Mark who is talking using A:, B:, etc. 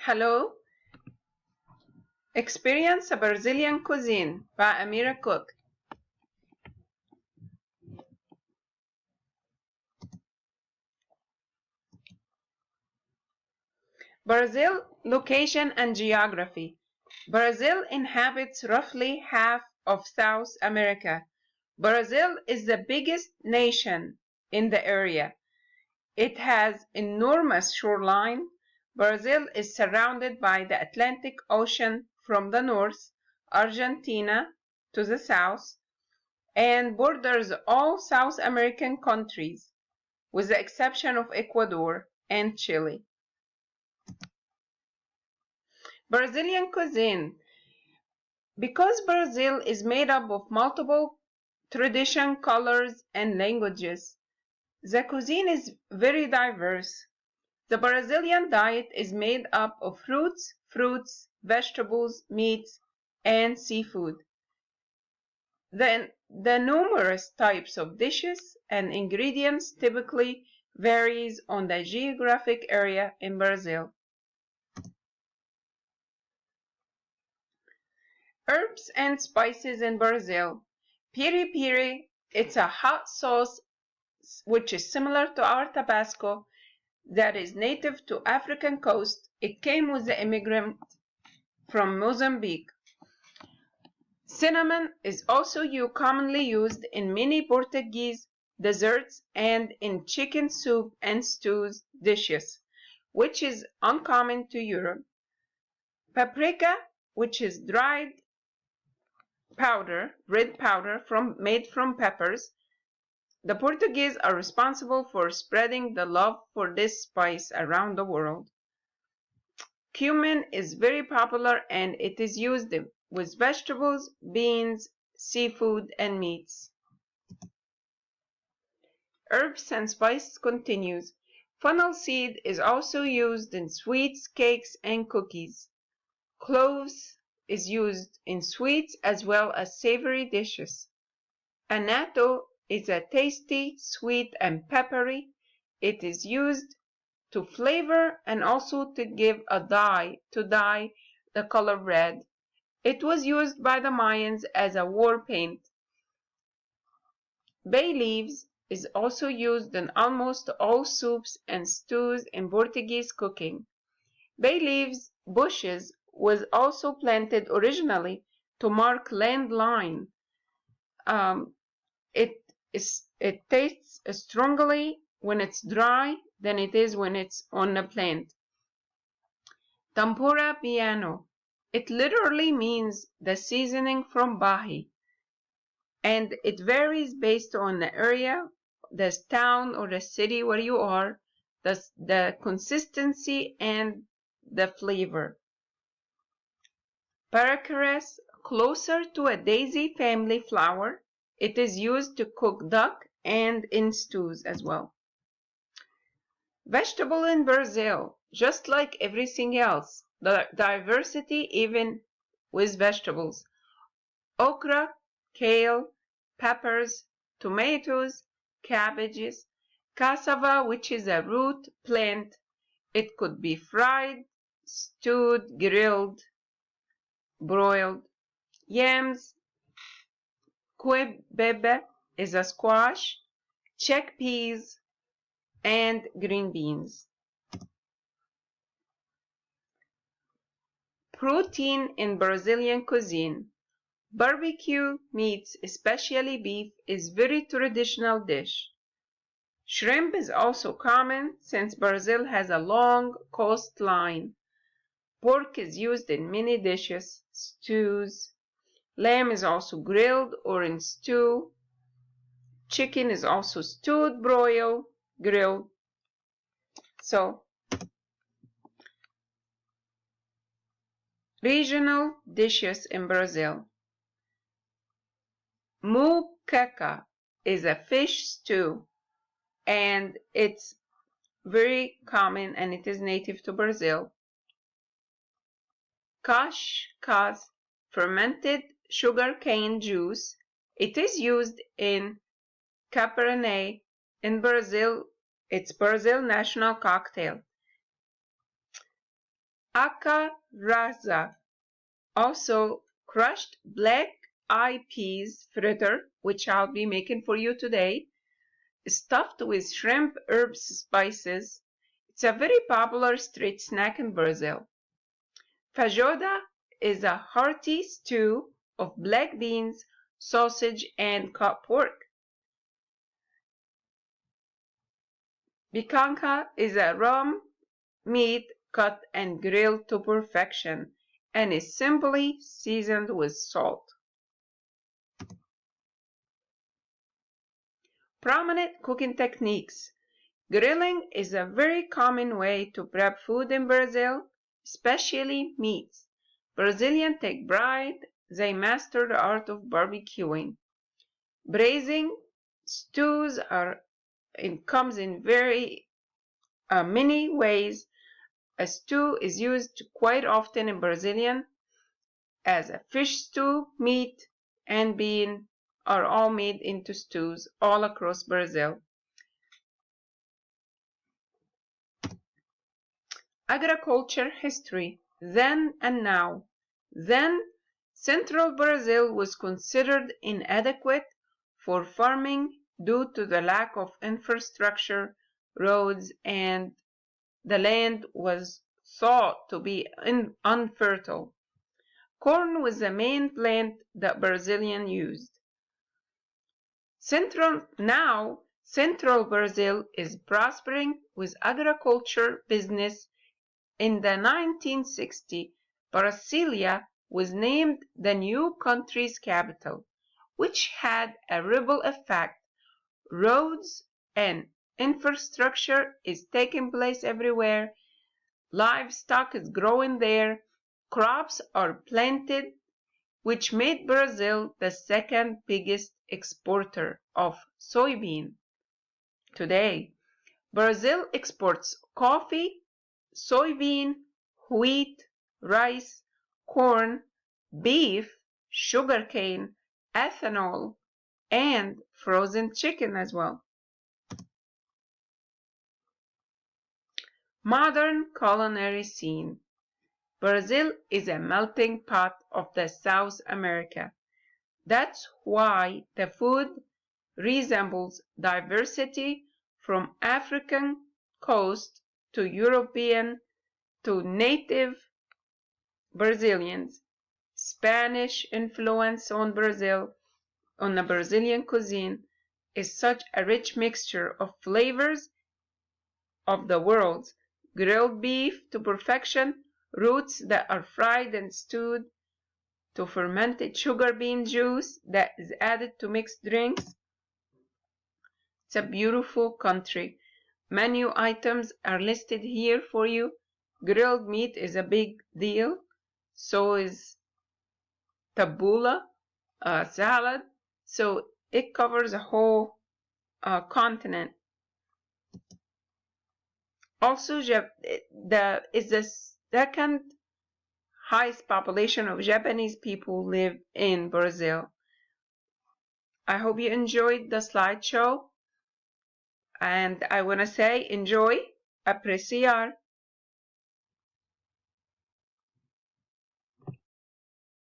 A: Hello, experience a Brazilian cuisine by Amira Cook. Brazil, location and geography. Brazil inhabits roughly half of South America. Brazil is the biggest nation in the area. It has enormous shoreline. Brazil is surrounded by the Atlantic Ocean from the north, Argentina to the south, and borders all South American countries, with the exception of Ecuador and Chile. Brazilian cuisine. Because Brazil is made up of multiple tradition, colors, and languages, the cuisine is very diverse. The Brazilian diet is made up of fruits, vegetables, meats, and seafood. The numerous types of dishes and ingredients typically varies on the geographic area in Brazil. Herbs and spices in Brazil. Piri piri, it's a hot sauce which is similar to our Tabasco that is native to African coast. It came with the immigrant from Mozambique. Cinnamon is also commonly used in many Portuguese desserts and in chicken soup and stews dishes, which is uncommon to Europe. Paprika, which is dried powder, red powder made from peppers. The Portuguese are responsible for spreading the love for this spice around the world. Cumin is very popular and it is used with vegetables, beans, seafood, and meats. Herbs and spices continues. Fennel seed is also used in sweets, cakes, and cookies. Cloves is used in sweets as well as savory dishes. Annatto is a tasty, sweet, and peppery. It is used to flavor and also to give a dye the color red. It was used by the Mayans as a war paint. Bay leaves is also used in almost all soups and stews in Portuguese cooking. Bay leaves bushes was also planted originally to mark land line. It tastes strongly when it's dry than it is when it's on a plant. Tempura piano. It literally means the seasoning from Bahi, and it varies based on the area, the town or the city where you are, the consistency and the flavor. Paracares, closer to a daisy family flower. It is used to cook duck and in stews as well. Vegetable in Brazil, just like everything else, the diversity even with vegetables. Okra, kale, peppers, tomatoes, cabbages, cassava, which is a root plant. It could be fried, stewed, grilled, broiled. Yams, quebebe is a squash, chickpeas, and green beans. Protein in Brazilian cuisine. Barbecue meats, especially beef, is very traditional dish. Shrimp is also common since Brazil has a long coastline. Pork is used in many dishes, stews. Lamb is also grilled or in stew. Chicken is also stewed, broiled, grilled. So, regional dishes in Brazil. Muqueca is a fish stew, and it's very common and it is native to Brazil. Cascas, fermented sugarcane juice. It is used in Cabernet in Brazil. It's Brazil national cocktail. acarrasa, also crushed black-eyed peas fritter, which I'll be making for you today, stuffed with shrimp, herbs, spices. It's a very popular street snack in Brazil. Feijoada is a hearty stew of black beans, sausage, and cut pork. Bicanca is a raw meat cut and grilled to perfection and is simply seasoned with salt. Prominent cooking techniques. Grilling is a very common way to prep food in Brazil, especially meats. Brazilians take pride they master the art of barbecuing. Braising stews comes in very many ways. A stew is used quite often in Brazilian as a fish stew, meat, and bean are all made into stews all across Brazil. Agriculture history, then and now. Then, central Brazil was considered inadequate for farming due to the lack of infrastructure, roads, and the land was thought to be unfertile. Corn was the main plant that Brazilians used. Central Brazil is prospering with agriculture business. In the 1960s, Brasilia was named the new country's capital, which had a ripple effect. Roads and infrastructure is taking place everywhere. Livestock is growing there. Crops are planted, which made Brazil the second biggest exporter of soybean. Today, Brazil exports coffee, soybean, wheat, rice, corn, beef, sugarcane, ethanol, and frozen chicken as well. Modern culinary scene. Brazil is a melting pot of the South America. That's why the food resembles diversity from African coast to European to native Brazilians. Spanish influence on the Brazilian cuisine, is such a rich mixture of flavors of the world. Grilled beef to perfection, roots that are fried and stewed, to fermented sugar bean juice that is added to mixed drinks. It's a beautiful country. Menu items are listed here for you. Grilled meat is a big deal. So is tabbouleh, salad. So it covers a whole continent. Also, the second highest population of Japanese people live in Brazil. I hope you enjoyed the slideshow. And I want to say enjoy, apreciar.